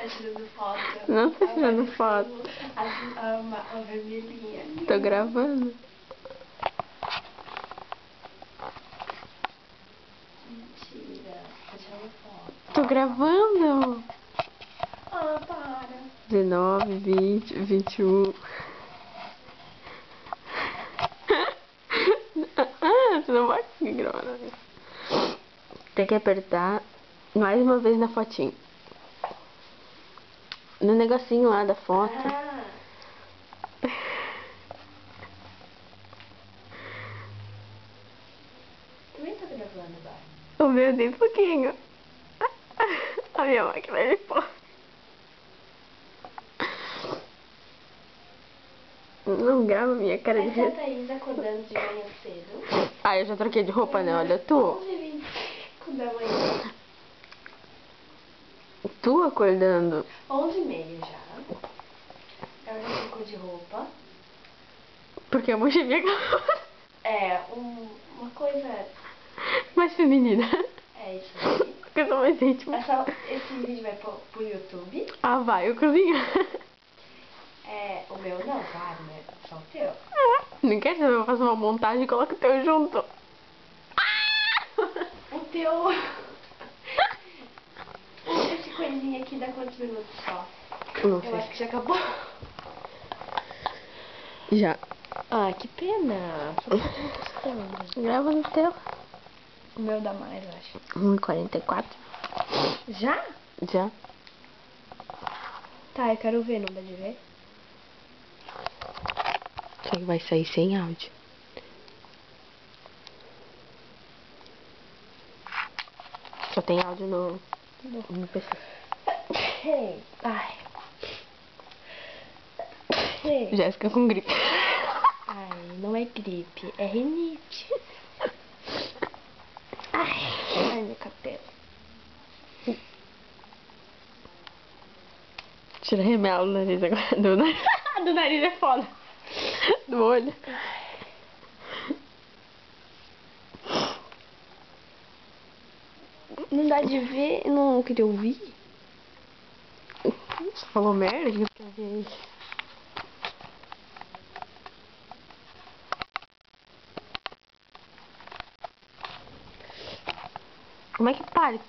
Tá tirando foto. Não tô tirando foto. A vermelhinha. Tô gravando. Mentira. Tá tirando foto. Tô gravando. Ah, para. 19, 20, 21. Você não vai conseguir gravar. Tem que apertar mais uma vez na fotinho. No negocinho lá da foto. Ah. Também tô gravando agora. O meu nem pouquinho. A minha máquina é foda. Não grava minha cara de Essa é a Thaís acordando de manhã cedo. Ah, eu já troquei de roupa, né? Olha, tu. 11h25 da manhã. Tu acordando. 11h30 já. Ela já trocou de roupa. Porque a mochila É, uma coisa... mais feminina. É isso aí. Coisa mais íntima. Esse vídeo vai pro YouTube. Ah, vai, eu cozinho. É, o meu não, claro, né? Só o teu. Não quer dizer, eu faço uma montagem e coloco o teu junto. O teu... Esse coisinha aqui dá quantos minutos só? Não Eu sei. acho que já acabou. Já. Ah, que pena. Só porque eu tô gostando. Grava no teu. O meu dá mais, eu acho. 1h44. Já? Já. Tá, eu quero ver, não dá de ver? Só que vai sair sem áudio. Só tem áudio no PC. Ai. Hey. Jéssica com gripe. Ai, não é gripe, é rinite. Ai, meu cabelo. Tira remelo do nariz agora. Do nariz é foda. Do olho. Não dá de ver, não queria ouvir. Você falou merda? Que quer ver isso? Como é que para?